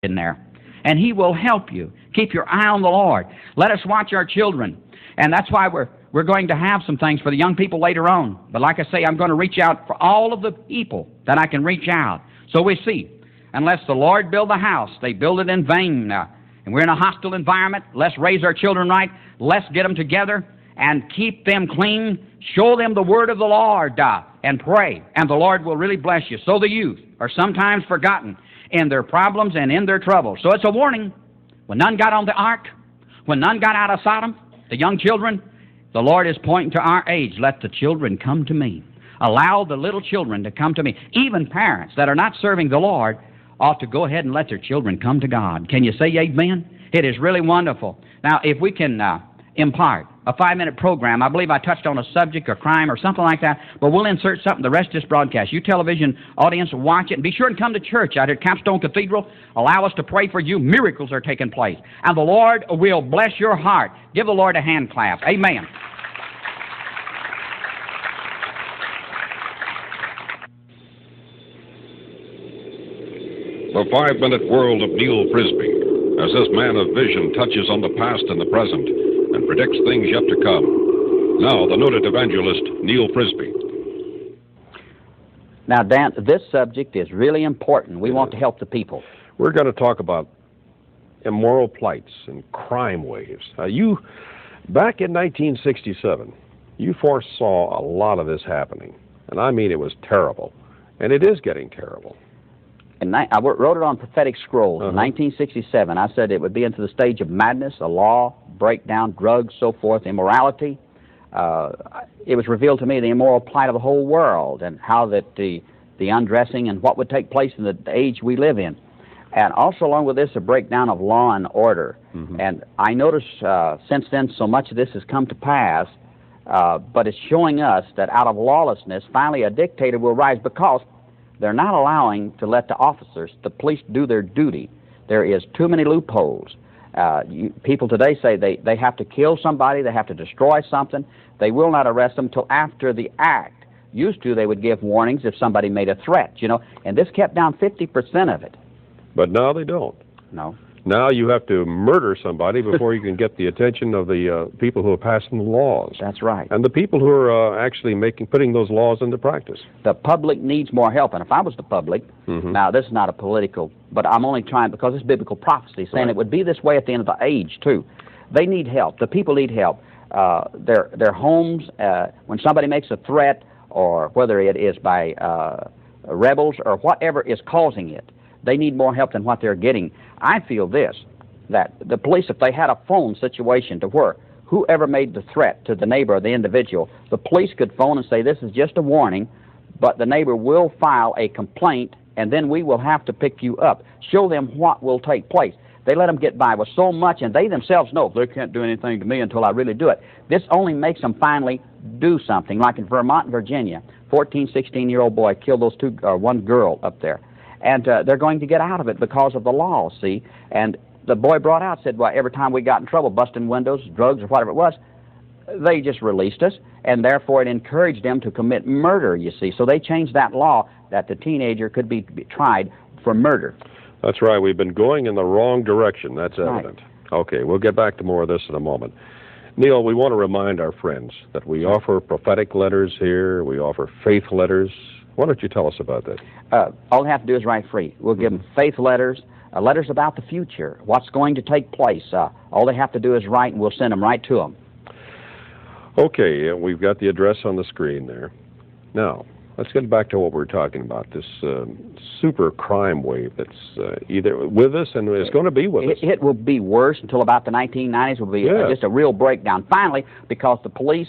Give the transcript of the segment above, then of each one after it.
in there. And He will help you. Keep your eye on the Lord. Let us watch our children. And that's why we're going to have some things for the young people later on. But like I say, I'm going to reach out for all of the people that I can reach out. So we see, unless the Lord build the house, they build it in vain. Now, and we're in a hostile environment. Let's raise our children right. Let's get them together and keep them clean. Show them the word of the Lord and pray. And the Lord will really bless you. So the youth are sometimes forgotten in their problems and in their troubles. So it's a warning. When none got on the ark, when none got out of Sodom, the young children, the Lord is pointing to our age. Let the children come to me. Allow the little children to come to me. Even parents that are not serving the Lord ought to go ahead and let their children come to God. Can you say amen? It is really wonderful. Now, if we can impart a 5-minute program, I believe I touched on a subject or crime or something like that, but we'll insert something the rest of this broadcast. You television audience, watch it, and be sure and come to church out at Capstone Cathedral. Allow us to pray for you. Miracles are taking place, and the Lord will bless your heart. Give the Lord a hand clap. Amen. The 5-minute world of Neal Frisby, as this man of vision touches on the past and the present and predicts things yet to come. Now, the noted evangelist, Neal Frisby. Now, Dan, this subject is really important. We want to help the people. We're going to talk about immoral plights and crime waves. Back in 1967, you foresaw a lot of this happening. And I mean, it was terrible. And it is getting terrible. And I wrote it on prophetic scrolls in 1967. I said it would be into the stage of madness, a law, breakdown, drugs, so forth, immorality. It was revealed to me the immoral plight of the whole world and how that the undressing and what would take place in the age we live in. And also along with this, a breakdown of law and order. And I notice since then so much of this has come to pass, but it's showing us that out of lawlessness, finally a dictator will rise because they're not allowing to let the officers, the police, do their duty. There is too many loopholes. People today say they have to kill somebody, they have to destroy something. They will not arrest them until after the act. Used to, they would give warnings if somebody made a threat, and this kept down 50% of it. But now they don't. No. Now you have to murder somebody before you can get the attention of the people who are passing the laws. That's right. And the people who are actually putting those laws into practice. The public needs more help. And if I was the public, now this is not a political, but I'm only trying, because it's biblical prophecy, saying it would be this way at the end of the age, too. They need help. The people need help. Their homes, when somebody makes a threat, or whether it is by rebels or whatever is causing it, they need more help than what they're getting. I feel this, that the police, if they had a phone situation to where whoever made the threat to the neighbor or the individual, the police could phone and say, this is just a warning, but the neighbor will file a complaint, and then we will have to pick you up. Show them what will take place. They let them get by with so much, and they themselves know they can't do anything to me until I really do it. This only makes them finally do something. Like in Vermont, Virginia, 14, 16-year-old boy killed one girl up there. And they're going to get out of it because of the law, see? And the boy brought out, said, well, every time we got in trouble, busting windows, drugs, or whatever it was, they just released us, and therefore it encouraged them to commit murder, you see. So they changed that law that the teenager could be tried for murder. That's right. We've been going in the wrong direction. That's evident. Right. Okay, we'll get back to more of this in a moment. Neal, we want to remind our friends that we offer prophetic letters here. We offer faith letters. Why don't you tell us about that? All they have to do is write free. We'll give them faith letters, letters about the future, what's going to take place. All they have to do is write, and we'll send them right to them. Okay, we've got the address on the screen there. Now, let's get back to what we're talking about, this super crime wave that's either with us and is going to be with us. It will be worse until about the 1990s. Will be just a real breakdown. Finally, because the police,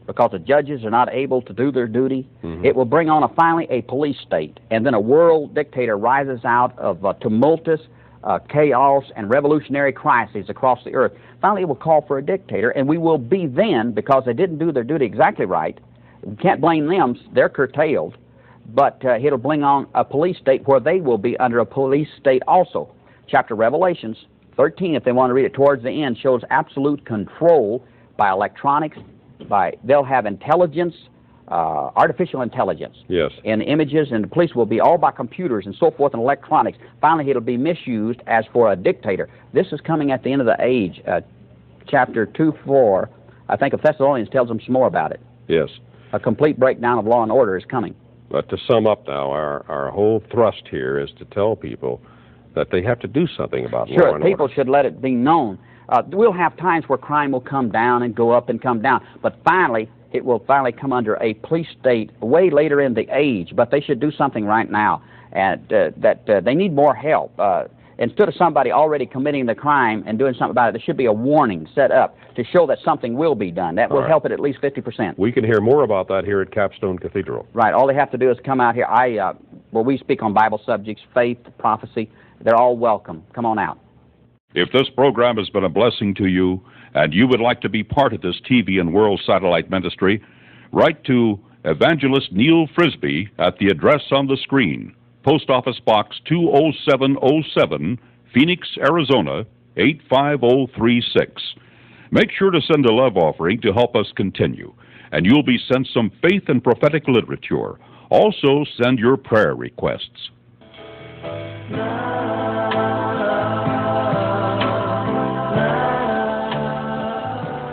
because the judges are not able to do their duty, it will bring on finally a police state, and then a world dictator rises out of tumultuous chaos and revolutionary crises across the earth. Finally, it will call for a dictator, and we will be then, because they didn't do their duty exactly right, we can't blame them, they're curtailed, but it'll bring on a police state where they will be under a police state also. Chapter Revelations 13, if they want to read it towards the end, shows absolute control by electronics. They'll have intelligence artificial intelligence. Yes. And images, and the police will be all by computers and so forth and electronics. Finally, it'll be misused as for a dictator. This is coming at the end of the age. Chapter 2:4, I think, of Thessalonians tells them some more about it. Yes. A complete breakdown of law and order is coming. But to sum up now, our whole thrust here is to tell people that they have to do something about law and order. Sure, people should let it be known. We'll have times where crime will come down and go up and come down, but finally, it will finally come under a police state way later in the age. But they should do something right now, and they need more help. Instead of somebody already committing the crime and doing something about it, there should be a warning set up to show that something will be done. That will help it at least 50%. We can hear more about that here at Capstone Cathedral. Right. All they have to do is come out here. We speak on Bible subjects, faith, prophecy. They're all welcome. Come on out. If this program has been a blessing to you and you would like to be part of this TV and World Satellite Ministry, write to Evangelist Neal Frisby at the address on the screen. Post Office Box 20707, Phoenix, Arizona, 85036. Make sure to send a love offering to help us continue, and you'll be sent some faith and prophetic literature. Also, send your prayer requests.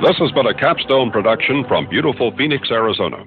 This has been a Capstone production from beautiful Phoenix, Arizona.